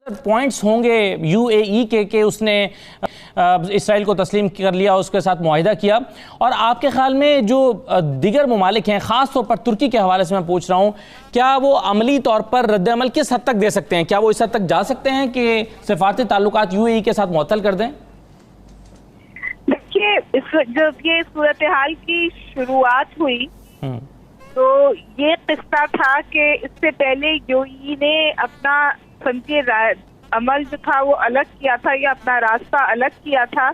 Points होंगे UAE के उसने इसराइल को तस्लीम कर लिया, उसके साथ मुआहिदा किया। और आपके ख्याल में जो दीगर ममालिक हैं, ख़ास तौर पर तुर्की के हवाले से मैं पूछ रहा हूँ, क्या वो अमली तौर पर रद्द-ए-अमल किस हद तक दे सकते हैं? क्या वो इस हद तक जा सकते हैं कि सफारती ताल्लुकात यूएई के साथ मुअत्तल कर दें? देखिए, जब ये सूरत हाल की शुरुआत हुई तो ये किस्सा था कि इससे पहले यूएई ने अपना अमल जो था वो अलग किया था, या अपना रास्ता अलग किया था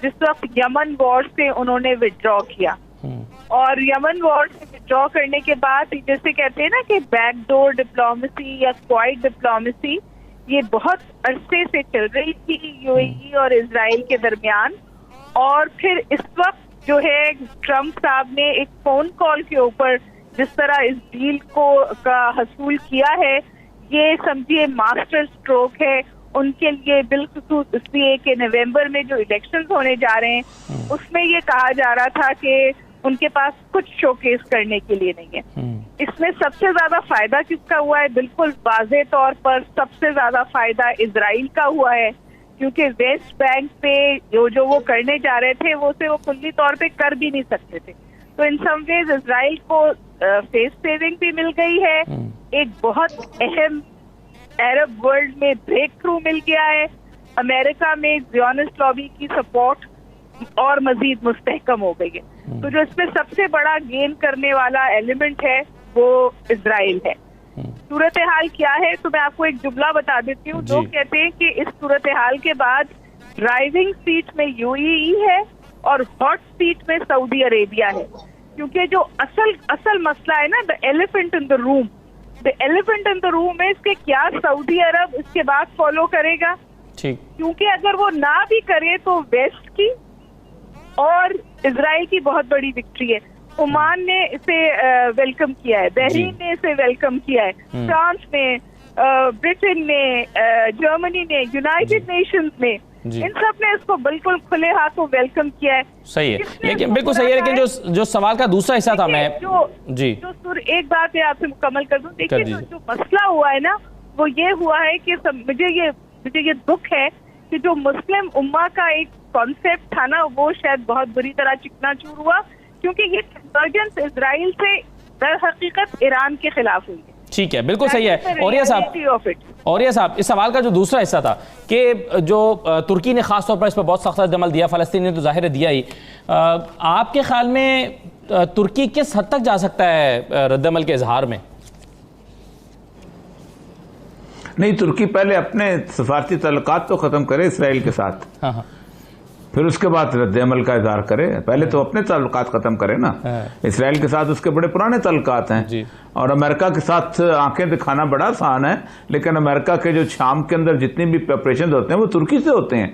जिस वक्त यमन वॉर से उन्होंने विड्रॉ किया। और यमन वॉर से विड्रॉ करने के बाद जैसे कहते हैं ना कि बैकडोर डिप्लोमेसी या क्वाइट डिप्लोमेसी, ये बहुत अरसे से चल रही थी यूएई और इजराइल के दरमियान। और फिर इस वक्त जो है ट्रम्प साहब ने एक फोन कॉल के ऊपर जिस तरह इस डील का हसूल किया है, ये समझिए मास्टर स्ट्रोक है उनके लिए, बिलखुसूस इसलिए कि नवंबर में जो इलेक्शंस होने जा रहे हैं उसमें ये कहा जा रहा था कि उनके पास कुछ शोकेस करने के लिए नहीं है। इसमें सबसे ज्यादा फायदा किसका हुआ है? बिल्कुल वाज़ेह तौर पर सबसे ज्यादा फायदा इजराइल का हुआ है, क्योंकि वेस्ट बैंक पे जो वो करने जा रहे थे वो खुली तौर पे कर भी नहीं सकते थे। तो इन सम वेज इजराइल को फेस सेविंग भी मिल गई है, एक बहुत अहम अरब वर्ल्ड में ब्रेक थ्रू मिल गया है, अमेरिका में ज़ियोनिस्ट लॉबी की सपोर्ट और मजीद मुस्तहकम हो गई है। तो जो इसमें सबसे बड़ा गेन करने वाला एलिमेंट है वो इजराइल है। सूरत हाल क्या है तो मैं आपको एक जुमला बता देती हूँ। लोग कहते हैं कि इस सूरत हाल के बाद ड्राइविंग सीट में यूएई है और हॉट सीट में सऊदी अरेबिया है, क्योंकि जो असल मसला है ना, the elephant in the room है इसके क्या सऊदी अरब इसके बाद फॉलो करेगा। ठीक, क्योंकि अगर वो ना भी करे तो वेस्ट की और इजराइल की बहुत बड़ी विक्ट्री है। ओमान ने इसे वेलकम किया है, बहरीन ने इसे वेलकम किया है, फ्रांस ने, ब्रिटेन ने, जर्मनी ने, यूनाइटेड नेशंस ने, इन सब ने इसको बिल्कुल खुले हाथों वेलकम किया है। सही है, लेकिन बिल्कुल सही है, लेकिन जो सवाल का दूसरा हिस्सा था मैं एक बात है आपसे मुकम्मल कर दूं। देखिए, जो मसला हुआ है ना वो ये हुआ है कि मुझे ये दुख है कि जो मुस्लिम उम्मा का एक कॉन्सेप्ट था ना वो शायद बहुत बुरी तरह चिकनाचूर हुआ, क्योंकि ये कन्वर्जेंस इजराइल से दर हकीकत ईरान के खिलाफ हुई है। ठीक है, बिल्कुल सही है। औरिया साहब, इस सवाल का जो दूसरा हिस्सा था कि जो तुर्की ने खास तौर पर इस पर बहुत सख्त रद्द-ए-अमल दिया, फ़लस्तीन ने तो ज़ाहिर दिया ही, आपके ख्याल में तुर्की किस हद तक जा सकता है रद्द-ए-अमल के इजहार में? नहीं, तुर्की पहले अपने सफारती ताल्लुकात तो खत्म करे इसराइल के साथ, फिर उसके बाद रद्द-ए-अमल का इजहार करे। पहले तो अपने ताल्लुकात खत्म करे ना। इसराइल के साथ उसके बड़े पुराने ताल्लुकात हैं, और अमेरिका के साथ आंखें दिखाना बड़ा आसान है, लेकिन अमेरिका के जो शाम के अंदर जितने भी ऑपरेशन होते हैं वो तुर्की से होते हैं।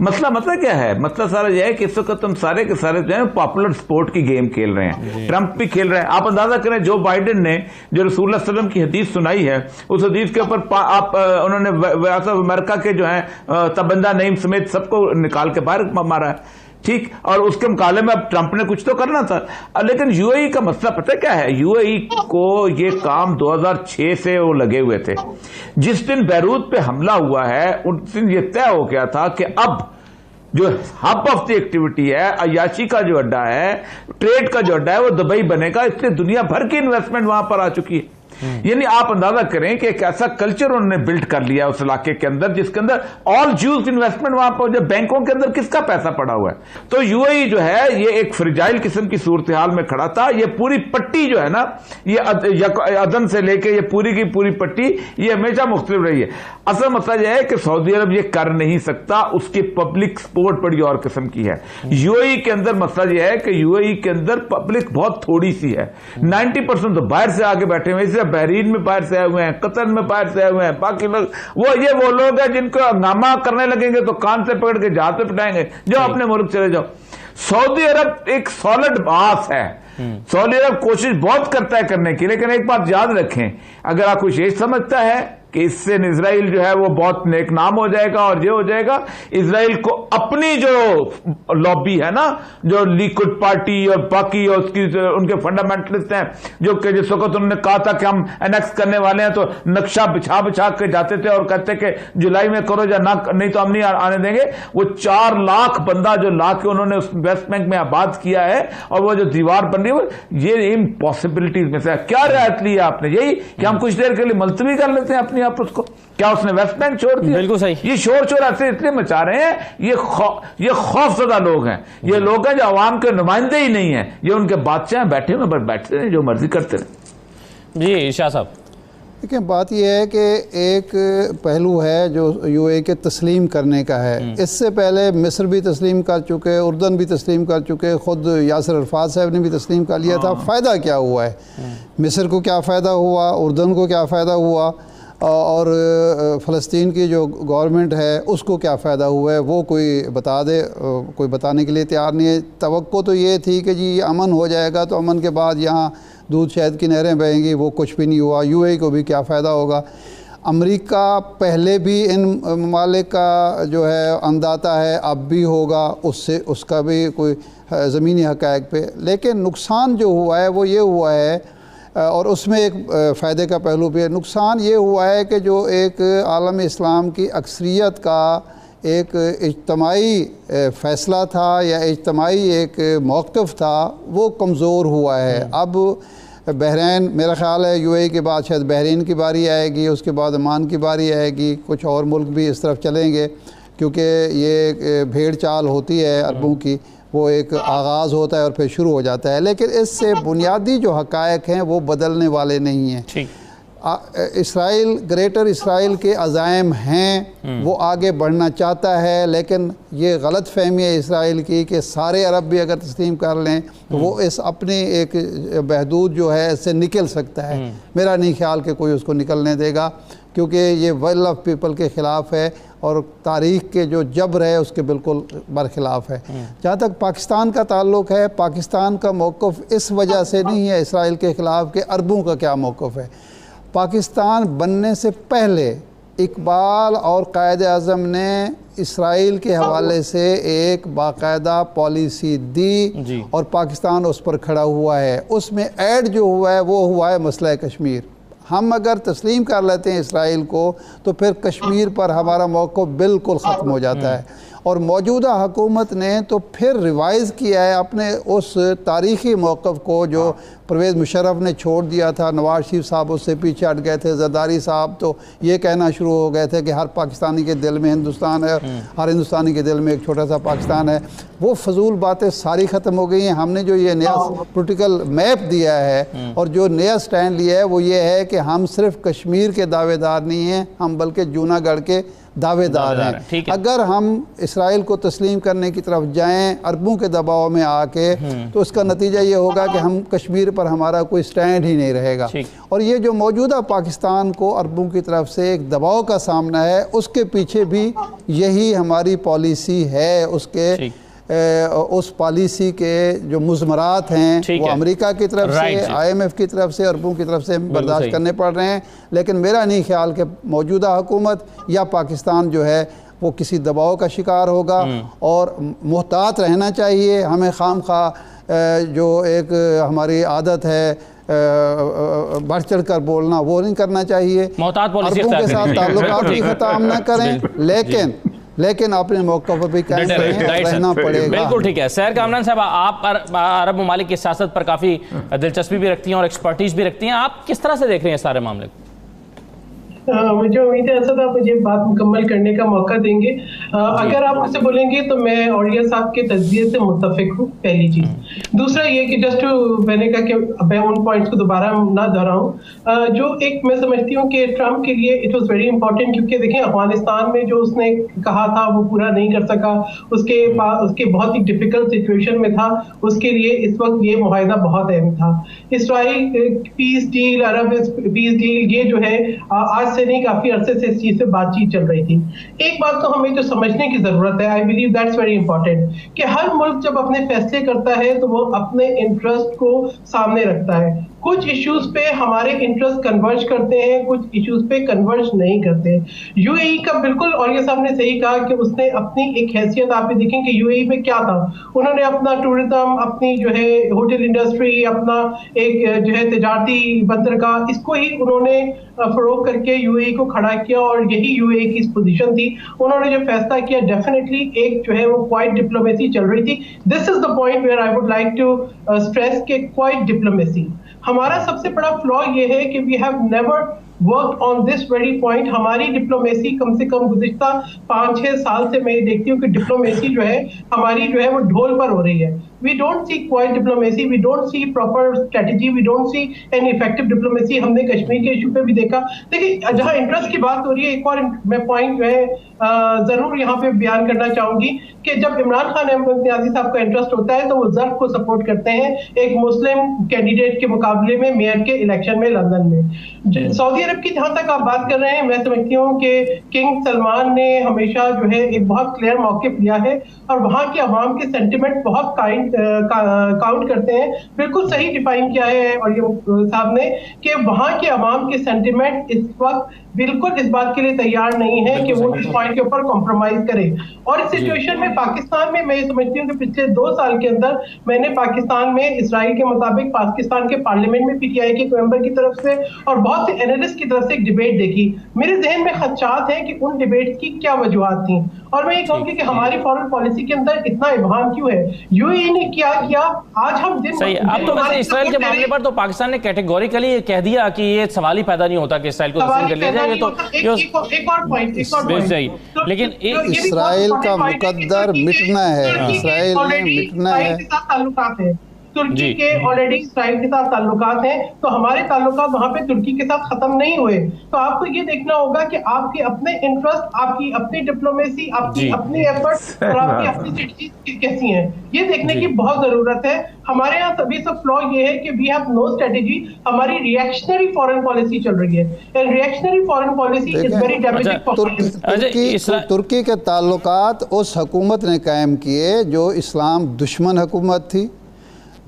मसला क्या है? मसला सारा यह है कि इस वक्त हम सारे के सारे जो है पॉपुलर स्पोर्ट की गेम खेल रहे हैं। ट्रंप भी खेल रहे हैं। आप अंदाजा करें, जो बाइडेन ने जो रसूलुल्लाह सल्लल्लाहु अलैहि वसल्लम की हदीस सुनाई है, उस हदीस के ऊपर उन्होंने अमेरिका के जो है तबंदा नईम समेत सबको निकाल के बाहर मारा है। ठीक, और उसके मुकाबले में अब ट्रंप ने कुछ तो करना था। लेकिन यूएई का मसला पता क्या है? यूएई को ये काम 2006 से वो लगे हुए थे। जिस दिन बैरूत पे हमला हुआ है उस दिन ये तय हो गया था कि अब जो हब ऑफ द एक्टिविटी है, अयाशी का जो अड्डा है, ट्रेड का जो अड्डा है, वो दुबई बनेगा। इसलिए दुनिया भर की इन्वेस्टमेंट वहां पर आ चुकी है। यानी आप अंदाजा करें कि एक ऐसा कल्चर उन्होंने बिल्ड कर लिया उस इलाके के अंदर जिसके अंदर ऑल ज्यूज इन्वेस्टमेंट वहां पर, जब बैंकों के अंदर किसका पैसा पड़ा हुआ है। तो यूएई जो है ये एक फ्रिजाइल किस्म की सूरत हाल में खड़ा था। ये पूरी पट्टी जो है ना, ये अदन से लेके ये पूरी की पूरी पट्टी ये हमेशा मुख्तलिफ रही है। असल मसला यह है कि सऊदी अरब ये कर नहीं सकता, उसकी पब्लिक सपोर्ट बड़ी और किस्म की है। यूएई के अंदर मसला यह है कि यूएई के अंदर पब्लिक बहुत थोड़ी सी है। 90% तो बाहर से आके बैठे हुए, बहरीन में बाहर से आए हुए हैं, कतर में बाहर से आए हुए हैं, बाकी लोग वो लोग हैं जिनको हंगामा करने लगेंगे तो कान से पकड़ के जहाज पे पिटाएंगे, जो अपने मुल्क चले जाओ। सऊदी अरब एक सॉलिड बास है। सऊदी अरब कोशिश बहुत करता है करने की, लेकिन एक बात याद रखें, अगर आप कुछ ये समझता है कि इससे इजराइल जो है वो बहुत नेक नाम हो जाएगा और ये हो जाएगा। इजराइल को अपनी जो लॉबी है ना, जो लिक्विड पार्टी और बाकी और उसकी उनके फंडामेंटलिस्ट हैं, जो कि जिस वक्त उन्होंने कहा था कि हम एनेक्स करने वाले हैं, तो नक्शा बिछा बिछा के जाते थे और कहते कि जुलाई में करो या ना, नहीं तो हम नहीं आने देंगे। वो 4 लाख बंदा जो ला के उन्होंने उस वेस्ट बैंक में आबाद किया है, और वो जो दीवार बन रही है, ये इम्पॉसिबिलिटीज में से क्या रियायत ली है आपने? यही कि हम कुछ देर के लिए मुलतवी कर लेते हैं अपनी आप उसको। क्या उसने वेस्ट बैंक छोड़ दिया? बिल्कुल सही। ये शोर ऐसे इसलिए मचा रहे हैं, ये खौफजदा लोग हैं, ये लोग हैं जो अवाम के नुमाइंदे ही नहीं है, ये उनके बादशाह बैठे हुए बस बैठते हैं, जो मर्जी करते रहे। जी शाह साहब, देखिए बात यह है कि एक पहलू है जो यूएई के तस्लीम करने का है। इससे पहले मिस्र भी तस्लीम कर चुके, उर्दन भी तस्लीम कर चुके, ख़ुद यासिर अरफात साहब ने भी तस्लीम कर लिया था। फ़ायदा क्या हुआ है? मिस्र को क्या फ़ायदा हुआ, उर्दन को क्या फ़ायदा हुआ, और फ़लस्तीन की जो गवर्नमेंट है उसको क्या फ़ायदा हुआ है, वो कोई बता दे। कोई बताने के लिए तैयार नहीं है। तवक्को तो ये थी कि जी अमन हो जाएगा, तो अमन के बाद यहाँ दूध शहद की नहरें बहेंगी, वो कुछ भी नहीं हुआ। यूएई को भी क्या फ़ायदा होगा? अमेरिका पहले भी इन ममालिक का जो है अंदाता है, अब भी होगा, उससे उसका भी कोई ज़मीनी हक़ाइक़ पे। लेकिन नुकसान जो हुआ है वो ये हुआ है, और उसमें एक फ़ायदे का पहलू भी है। नुकसान ये हुआ है कि जो एक आलम इस्लाम की अक्सरियत का एक इज्तमाई फ़ैसला था या इज्तमाई एक मौक़िफ़ था, वो कमज़ोर हुआ है। अब बहरीन, मेरा ख़्याल है यूएई के बाद शायद बहरीन की बारी आएगी, उसके बाद ओमान की बारी आएगी, कुछ और मुल्क भी इस तरफ चलेंगे, क्योंकि ये भेड़ चाल होती है अरबों की, वो एक आगाज़ होता है और फिर शुरू हो जाता है। लेकिन इससे बुनियादी जो हक़ाइक़ हैं वो बदलने वाले नहीं हैं। इसराइल, ग्रेटर इसराइल के अज़ाइम हैं, वो आगे बढ़ना चाहता है, लेकिन ये गलत फहमी है इसराइल की कि सारे अरब भी अगर तस्लीम कर लें तो वो इस अपनी एक बहदूद जो है इससे निकल सकता है। मेरा नहीं ख्याल कि कोई उसको निकलने देगा, क्योंकि ये विल ऑफ पीपल के ख़िलाफ़ है और तारीख़ के जो जबर है उसके बिल्कुल बरखिलाफ़ है। जहाँ तक पाकिस्तान का ताल्लुक़ है, पाकिस्तान का मौक़िफ़ इस वजह से नहीं है इसराइल के ख़िलाफ़ कि अरबों का क्या मौक़िफ़ है। पाकिस्तान बनने से पहले इकबाल और कायद आज़म ने इसराइल के हवाले से एक बाकायदा पॉलिसी दी और पाकिस्तान उस पर खड़ा हुआ है। उसमें ऐड जो हुआ है वो हुआ है मसला कश्मीर। हम अगर तस्लीम कर लेते हैं इसराइल को तो फिर कश्मीर पर हमारा मौक़िफ़ बिल्कुल ख़त्म हो जाता है। और मौजूदा हुकूमत ने तो फिर रिवाइज़ किया है अपने उस तारीख़ी मौक़िफ़ को जो परवेज़ मुशर्रफ ने छोड़ दिया था। नवाज शरीफ साहब उससे पीछे हट गए थे। ज़रदारी साहब तो ये कहना शुरू हो गए थे कि हर पाकिस्तानी के दिल में हिंदुस्तान है, हर हिंदुस्तानी के दिल में एक छोटा सा पाकिस्तान है। वो फजूल बातें सारी ख़त्म हो गई हैं। हमने जो ये नया पॉलिटिकल मैप दिया है और जो नया स्टैंड लिया है वो ये है कि हम सिर्फ कश्मीर के दावेदार नहीं हैं, हम बल्कि जूनागढ़ के दावेदार हैं। अगर हम इसराइल को तस्लीम करने की तरफ जाएं अरबों के दबाव में आके, तो उसका नतीजा ये होगा कि हम कश्मीर पर हमारा कोई स्टैंड ही नहीं रहेगा। और ये जो मौजूदा पाकिस्तान को अरबों की तरफ से एक दबाव का सामना है, उसके पीछे भी यही हमारी पॉलिसी है। उसके उस पॉलिसी के जो मुज़मरात हैं वो अमेरिका की तरफ से, IMF की तरफ से, अरबों की तरफ से बर्दाश्त करने पड़ रहे हैं। लेकिन मेरा नहीं ख्याल कि मौजूदा हुकूमत या पाकिस्तान जो है वो किसी दबाव का शिकार होगा। और मुहतात रहना चाहिए हमें। खामखा जो एक हमारी आदत है बढ़ चढ़ कर बोलना, वो नहीं करना चाहिए। अरबों के साथ ताल्लुकात भी ख़त्म न करें, लेकिन अपने मौक़े पर भी रहना पड़ेगा। बिल्कुल ठीक है। सैर कामरान साहब, आप अरब ममालिक की सियासत पर काफ़ी दिलचस्पी भी रखती हैं और एक्सपर्टीज़ भी रखती हैं। आप किस तरह से देख रहे हैं सारे मामले को? मुझे उम्मीद है असद आप मुझे बात मुकम्मल करने का मौका देंगे। अगर आप मुझसे बोलेंगे तो मैं औलिया साहब के तजज़िये से मुत्तफिक हूँ, पहली चीज़। दूसरा ये कि जस्ट मैंने कहा कि मैं उन पॉइंट्स को दोबारा ना दोहराऊं। जो एक मैं समझती हूँ कि ट्रम्प के लिए इट वॉज वेरी इंपॉर्टेंट, क्योंकि देखें अफगानिस्तान में जो उसने कहा था वो पूरा नहीं कर सका, उसके बहुत ही डिफिकल्ट सिचुएशन में था। उसके लिए इस वक्त ये मुआहिदा बहुत अहम था। इसराइल पीस डील, अरब पीस डील, ये जो है आज से नहीं काफी अरसे से इस चीज से बातचीत चल रही थी। एक बात तो हमें जो समझने की जरूरत है, I believe that's very important, कि हर मुल्क जब अपने फैसले करता है तो वो अपने इंटरेस्ट को सामने रखता है। कुछ इश्यूज पे हमारे इंटरेस्ट कन्वर्ज करते हैं, कुछ इश्यूज पे कन्वर्ज नहीं करते। यूएई का बिल्कुल, और ये साहब ने सही कहा कि उसने अपनी एक हैसियत, आप देखें कि यूएई में क्या था, उन्होंने अपना टूरिज्म, अपनी जो है होटल इंडस्ट्री, अपना एक जो है तिजारती बंदरगाह, इसको ही उन्होंने फरोग करके यूएई को खड़ा किया और यही यूएई की पोजीशन थी। उन्होंने जो फैसला किया, डेफिनेटली एक जो है वो क्वाइट डिप्लोमेसी चल रही थी। This is the point where I would like to stress के क्वाइट डिप्लोमेसी। हमारा सबसे बड़ा फ्लॉ ये है कि we have never work on this very point. हमारी डिप्लोमेसी कम से कम गुज़िश्ता 5-6 साल से मैं ये देखती हूँ कि डिप्लोमेसी जो है हमारी जो है वो ढोल पर हो रही है। We don't see quiet diplomacy, we don't see proper strategy, we don't see any effective diplomacy। हमने कश्मीर के इशू पे भी देखा। देखिए, जहां इंटरेस्ट की बात हो रही है, एक और मैं पॉइंट जो है जरूर यहाँ पे बयान करना चाहूंगी कि जब इमरान खान अहमद नियाज़ी साहब का इंटरेस्ट होता है तो वो ज़र्फ को सपोर्ट करते हैं एक मुस्लिम कैंडिडेट के मुकाबले में मेयर के इलेक्शन में लंदन में। सऊदी अरब की जहां तक आप बात कर रहे हैं, मैं समझती हूँ कि किंग सलमान ने हमेशा जो है एक बहुत क्लियर मौक़िफ़ लिया है और वहाँ के अवाम के सेंटिमेंट बहुत काउंट करते हैं। बिल्कुल सही डिफाइन किया है और ये साहब ने कि वहाँ के अवाम के सेंटिमेंट इस वक्त बिल्कुल इस बात के लिए तैयार नहीं है कि वो इस पॉइंट के ऊपर कॉम्प्रोमाइज करें। और इस सिचुएशन में पाकिस्तान में मैं समझती हूँ कि पिछले 2 साल के अंदर मैंने पाकिस्तान में इसराइल के मुताबिक पाकिस्तान के पार्लियामेंट में पीटीआई के मेंबर की तरफ से और बहुत से एनालिस्ट की तरफ से एक डिबेट देखी। मेरे जहन में खदशात है कि उन डिबेट्स की क्या वजूहात थी और मैं ये कहूँगी कि हमारी फॉरेन पॉलिसी के अंदर इतना इबहाम क्यों है। यूएई ने क्या किया, आज हम दिन सही। अब तो वैसे इसराइल के मामले पर तो पाकिस्तान ने कैटेगोरिकली कह दिया कि ये सवाल ही पैदा नहीं होता कि इसराइल को तस्लीम कर लिया जाए। तो एक और पॉइंट सही, लेकिन इसराइल का मुकद्दर मिटना है, इसराइल ने मिटना है। ताल्लुकात है तुर्की के, ऑलरेडी इसराइल के साथ ताल्लुकात हैं, तो हमारे ताल्लुकात वहां पे तुर्की के साथ खत्म नहीं हुए। तो आपको ये देखना होगा कि आपके अपने इंटरेस्ट, आपकी अपनी डिप्लोमेसी, आपकी अपनी एफर्ट और आपकी अपनी स्ट्रेटजी कैसी हैं, ये देखने की बहुत जरूरत है। हमारे यहाँ सभी सब फ्लॉ ये है कि वी हैव नो स्ट्रेटजी, हमारी रिएक्शनरी फॉरेन पॉलिसी चल रही है and reactionary foreign policy is very damaging for तुर्की के ताल्लुकात उस हुकूमत ने कायम किए जो इस्लाम दुश्मन हुकूमत थी,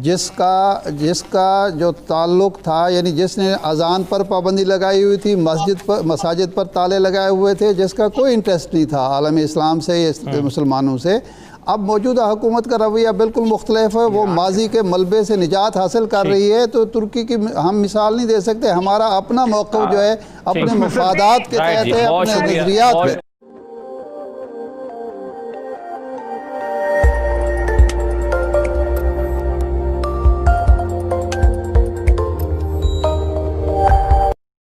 जिसका जो ताल्लुक था, यानी जिसने अजान पर पाबंदी लगाई हुई थी, मसाजिद पर ताले लगाए हुए थे, जिसका कोई इंटरेस्ट नहीं था आलम इस्लाम से या मुसलमानों से। अब मौजूदा हुकूमत का रवैया बिल्कुल मुख्तलिफ है, वो माजी के मलबे से निजात हासिल कर रही है। तो तुर्की की हम मिसाल नहीं दे सकते, हमारा अपना मौक़िफ़ जो है अपने मफादात के तहत है, अपने नज़रियात पे।